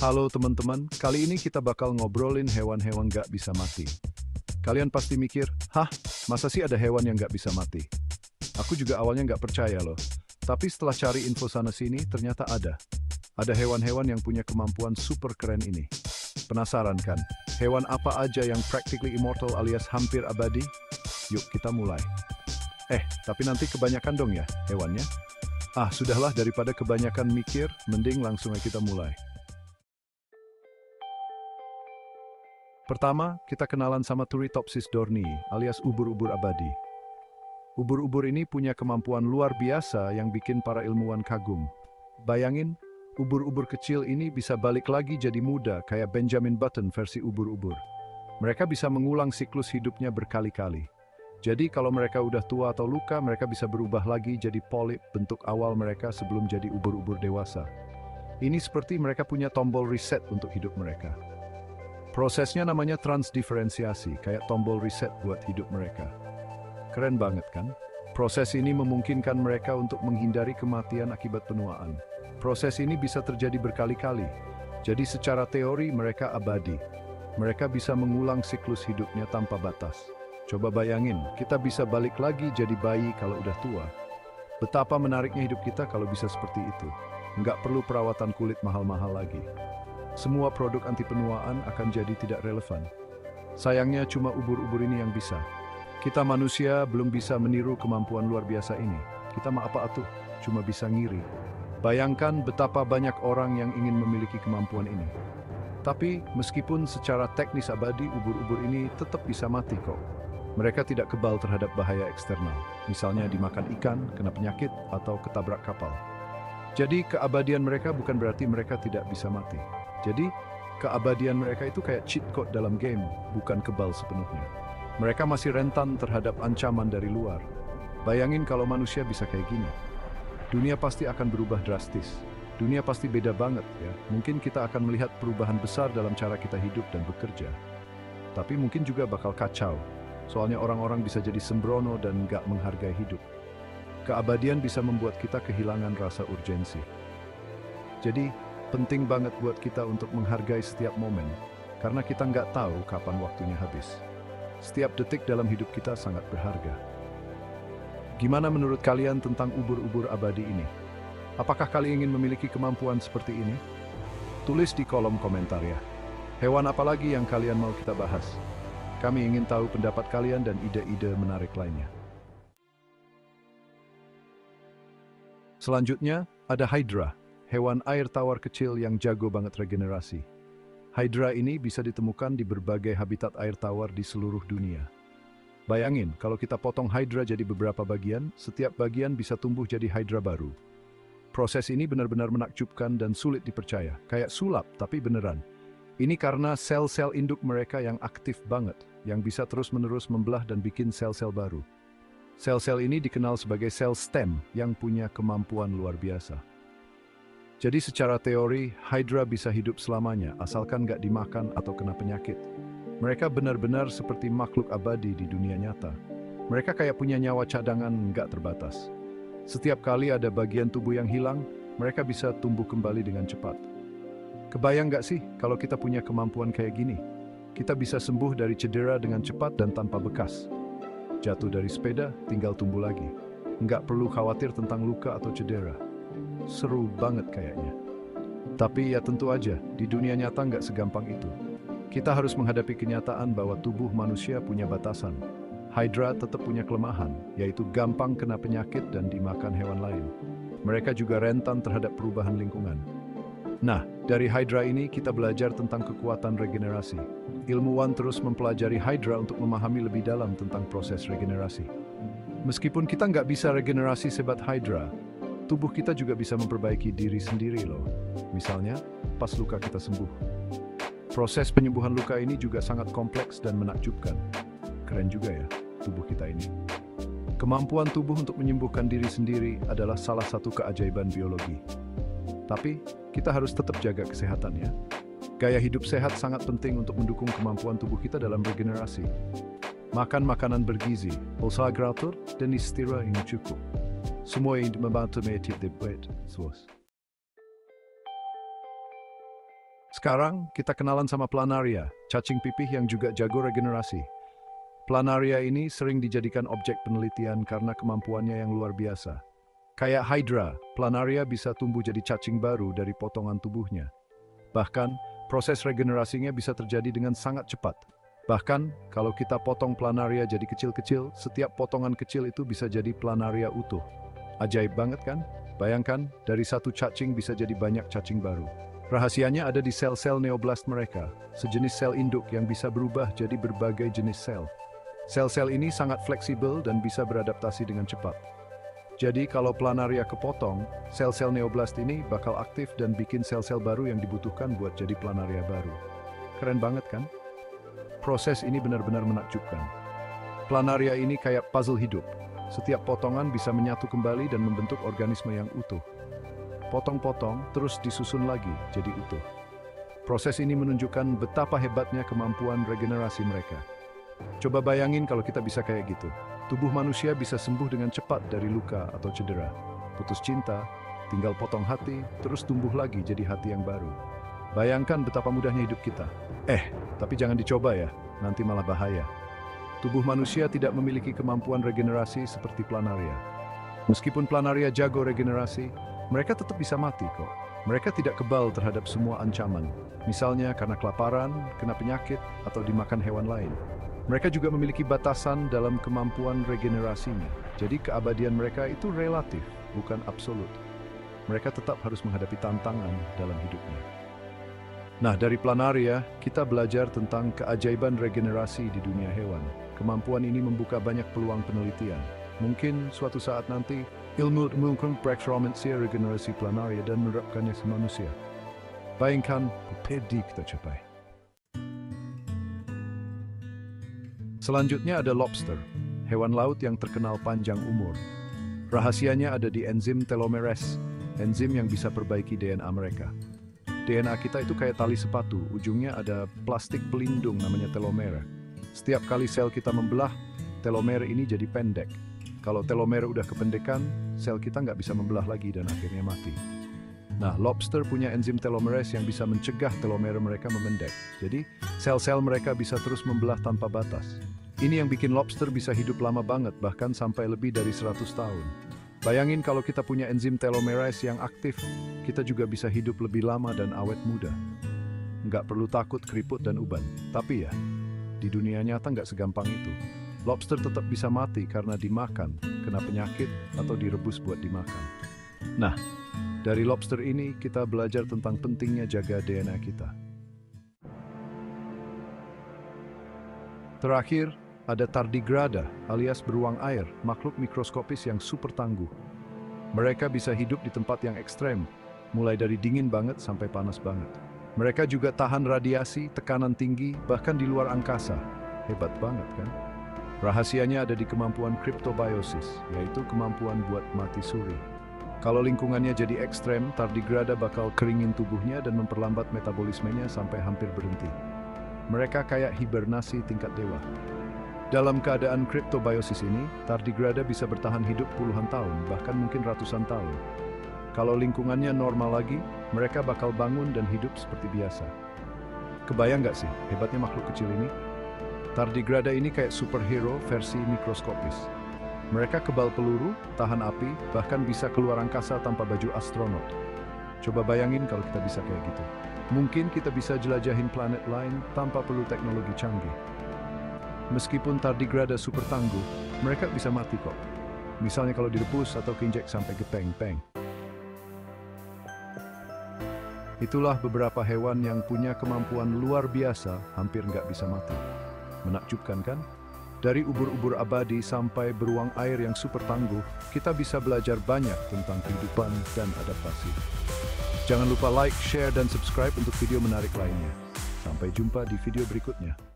Halo teman-teman, kali ini kita bakal ngobrolin hewan-hewan gak bisa mati. Kalian pasti mikir, hah, masa sih ada hewan yang gak bisa mati? Aku juga awalnya gak percaya loh. Tapi setelah cari info sana-sini, ternyata ada. Ada hewan-hewan yang punya kemampuan super keren ini. Penasaran kan? Hewan apa aja yang practically immortal alias hampir abadi? Yuk kita mulai. Tapi nanti kebanyakan dong ya hewannya? Sudahlah daripada kebanyakan mikir, mending langsung aja kita mulai. Pertama, kita kenalan sama Turritopsis dohrnii, alias ubur-ubur abadi. Ubur-ubur ini punya kemampuan luar biasa yang bikin para ilmuwan kagum. Bayangin, ubur-ubur kecil ini bisa balik lagi jadi muda kayak Benjamin Button versi ubur-ubur. Mereka bisa mengulang siklus hidupnya berkali-kali. Jadi kalau mereka udah tua atau luka, mereka bisa berubah lagi jadi polip bentuk awal mereka sebelum jadi ubur-ubur dewasa. Ini seperti mereka punya tombol reset untuk hidup mereka. Prosesnya namanya transdiferensiasi, kayak tombol reset buat hidup mereka. Keren banget kan? Proses ini memungkinkan mereka untuk menghindari kematian akibat penuaan. Proses ini bisa terjadi berkali-kali. Jadi secara teori mereka abadi. Mereka bisa mengulang siklus hidupnya tanpa batas. Coba bayangin, kita bisa balik lagi jadi bayi kalau udah tua. Betapa menariknya hidup kita kalau bisa seperti itu. Nggak perlu perawatan kulit mahal-mahal lagi. Semua produk anti penuaan akan jadi tidak relevan. Sayangnya cuma ubur-ubur ini yang bisa. Kita manusia belum bisa meniru kemampuan luar biasa ini. Kita mah apa atuh? Cuma bisa ngiri. Bayangkan betapa banyak orang yang ingin memiliki kemampuan ini. Tapi meskipun secara teknis abadi, ubur-ubur ini tetap bisa mati kok. Mereka tidak kebal terhadap bahaya eksternal. Misalnya dimakan ikan, kena penyakit, atau ketabrak kapal. Jadi keabadian mereka bukan berarti mereka tidak bisa mati. Jadi, keabadian mereka itu kayak cheat code dalam game, bukan kebal sepenuhnya. Mereka masih rentan terhadap ancaman dari luar. Bayangin kalau manusia bisa kayak gini. Dunia pasti akan berubah drastis. Dunia pasti beda banget ya. Mungkin kita akan melihat perubahan besar dalam cara kita hidup dan bekerja. Tapi mungkin juga bakal kacau. Soalnya orang-orang bisa jadi sembrono dan nggak menghargai hidup. Keabadian bisa membuat kita kehilangan rasa urgensi. Jadi, penting banget buat kita untuk menghargai setiap momen, karena kita nggak tahu kapan waktunya habis. Setiap detik dalam hidup kita sangat berharga. Gimana menurut kalian tentang ubur-ubur abadi ini? Apakah kalian ingin memiliki kemampuan seperti ini? Tulis di kolom komentar ya. Hewan apa lagi yang kalian mau kita bahas? Kami ingin tahu pendapat kalian dan ide-ide menarik lainnya. Selanjutnya, ada Hydra. Hewan air tawar kecil yang jago banget regenerasi. Hydra ini bisa ditemukan di berbagai habitat air tawar di seluruh dunia. Bayangin, kalau kita potong Hydra jadi beberapa bagian, setiap bagian bisa tumbuh jadi Hydra baru. Proses ini benar-benar menakjubkan dan sulit dipercaya, kayak sulap tapi beneran. Ini karena sel-sel induk mereka yang aktif banget, yang bisa terus-menerus membelah dan bikin sel-sel baru. Sel-sel ini dikenal sebagai sel stem yang punya kemampuan luar biasa. Jadi secara teori, Hydra bisa hidup selamanya asalkan nggak dimakan atau kena penyakit. Mereka benar-benar seperti makhluk abadi di dunia nyata. Mereka kayak punya nyawa cadangan nggak terbatas. Setiap kali ada bagian tubuh yang hilang, mereka bisa tumbuh kembali dengan cepat. Kebayang nggak sih kalau kita punya kemampuan kayak gini? Kita bisa sembuh dari cedera dengan cepat dan tanpa bekas. Jatuh dari sepeda, tinggal tumbuh lagi. Nggak perlu khawatir tentang luka atau cedera. Seru banget kayaknya. Tapi ya tentu aja, di dunia nyata nggak segampang itu. Kita harus menghadapi kenyataan bahwa tubuh manusia punya batasan. Hydra tetap punya kelemahan, yaitu gampang kena penyakit dan dimakan hewan lain. Mereka juga rentan terhadap perubahan lingkungan. Nah, dari Hydra ini kita belajar tentang kekuatan regenerasi. Ilmuwan terus mempelajari Hydra untuk memahami lebih dalam tentang proses regenerasi. Meskipun kita nggak bisa regenerasi sebat Hydra, tubuh kita juga bisa memperbaiki diri sendiri loh. Misalnya, pas luka kita sembuh. Proses penyembuhan luka ini juga sangat kompleks dan menakjubkan. Keren juga ya, tubuh kita ini. Kemampuan tubuh untuk menyembuhkan diri sendiri adalah salah satu keajaiban biologi. Tapi, kita harus tetap jaga kesehatan ya. Gaya hidup sehat sangat penting untuk mendukung kemampuan tubuh kita dalam regenerasi. Makan makanan bergizi, olahraga teratur, dan istirahat yang cukup. Semua yang membantu mengatasi berat. Sekarang kita kenalan sama Planaria, cacing pipih yang juga jago regenerasi. Planaria ini sering dijadikan objek penelitian karena kemampuannya yang luar biasa. Kayak Hydra, Planaria bisa tumbuh jadi cacing baru dari potongan tubuhnya. Bahkan, proses regenerasinya bisa terjadi dengan sangat cepat. Bahkan, kalau kita potong Planaria jadi kecil-kecil, setiap potongan kecil itu bisa jadi Planaria utuh. Ajaib banget kan? Bayangkan, dari satu cacing bisa jadi banyak cacing baru. Rahasianya ada di sel-sel neoblast mereka, sejenis sel induk yang bisa berubah jadi berbagai jenis sel. Sel-sel ini sangat fleksibel dan bisa beradaptasi dengan cepat. Jadi kalau Planaria kepotong, sel-sel neoblast ini bakal aktif dan bikin sel-sel baru yang dibutuhkan buat jadi Planaria baru. Keren banget kan? Proses ini benar-benar menakjubkan. Planaria ini kayak puzzle hidup. Setiap potongan bisa menyatu kembali dan membentuk organisme yang utuh. Potong-potong, terus disusun lagi jadi utuh. Proses ini menunjukkan betapa hebatnya kemampuan regenerasi mereka. Coba bayangin kalau kita bisa kayak gitu. Tubuh manusia bisa sembuh dengan cepat dari luka atau cedera. Putus cinta, tinggal potong hati, terus tumbuh lagi jadi hati yang baru. Bayangkan betapa mudahnya hidup kita. Tapi jangan dicoba ya, nanti malah bahaya. Tubuh manusia tidak memiliki kemampuan regenerasi seperti Planaria. Meskipun Planaria jago regenerasi, mereka tetap bisa mati kok. Mereka tidak kebal terhadap semua ancaman. Misalnya karena kelaparan, kena penyakit, atau dimakan hewan lain. Mereka juga memiliki batasan dalam kemampuan regenerasinya. Jadi keabadian mereka itu relatif, bukan absolut. Mereka tetap harus menghadapi tantangan dalam hidupnya. Nah, dari Planaria, kita belajar tentang keajaiban regenerasi di dunia hewan. Kemampuan ini membuka banyak peluang penelitian. Mungkin suatu saat nanti, ilmu menggunakan preeksperimensi regenerasi Planaria dan menerapkannya ke manusia. Bayangkan, upedi kita capai. Selanjutnya ada lobster, hewan laut yang terkenal panjang umur. Rahasianya ada di enzim telomerase, enzim yang bisa perbaiki DNA mereka. DNA kita itu kayak tali sepatu, ujungnya ada plastik pelindung namanya telomere. Setiap kali sel kita membelah, telomere ini jadi pendek. Kalau telomere udah kependekan, sel kita nggak bisa membelah lagi dan akhirnya mati. Nah, lobster punya enzim telomerase yang bisa mencegah telomere mereka memendek. Jadi, sel-sel mereka bisa terus membelah tanpa batas. Ini yang bikin lobster bisa hidup lama banget, bahkan sampai lebih dari 100 tahun. Bayangin kalau kita punya enzim telomerase yang aktif, kita juga bisa hidup lebih lama dan awet muda. Nggak perlu takut keriput dan uban. Tapi ya, di dunia nyata nggak segampang itu. Lobster tetap bisa mati karena dimakan, kena penyakit, atau direbus buat dimakan. Nah, dari lobster ini kita belajar tentang pentingnya jaga DNA kita. Terakhir, ada tardigrada alias beruang air, makhluk mikroskopis yang super tangguh. Mereka bisa hidup di tempat yang ekstrem, mulai dari dingin banget sampai panas banget. Mereka juga tahan radiasi, tekanan tinggi, bahkan di luar angkasa. Hebat banget kan? Rahasianya ada di kemampuan cryptobiosis, yaitu kemampuan buat mati suri. Kalau lingkungannya jadi ekstrem, tardigrada bakal keringin tubuhnya dan memperlambat metabolismenya sampai hampir berhenti. Mereka kayak hibernasi tingkat dewa. Dalam keadaan cryptobiosis ini, tardigrada bisa bertahan hidup puluhan tahun, bahkan mungkin ratusan tahun. Kalau lingkungannya normal lagi, mereka bakal bangun dan hidup seperti biasa. Kebayang nggak sih hebatnya makhluk kecil ini? Tardigrada ini kayak superhero versi mikroskopis. Mereka kebal peluru, tahan api, bahkan bisa keluar angkasa tanpa baju astronot. Coba bayangin kalau kita bisa kayak gitu. Mungkin kita bisa jelajahin planet lain tanpa perlu teknologi canggih. Meskipun tardigrada super tangguh, mereka bisa mati kok. Misalnya kalau direbus atau keinjek sampai gepeng-peng. Itulah beberapa hewan yang punya kemampuan luar biasa, hampir nggak bisa mati. Menakjubkan kan? Dari ubur-ubur abadi sampai beruang air yang super tangguh, kita bisa belajar banyak tentang kehidupan dan adaptasi. Jangan lupa like, share, dan subscribe untuk video menarik lainnya. Sampai jumpa di video berikutnya.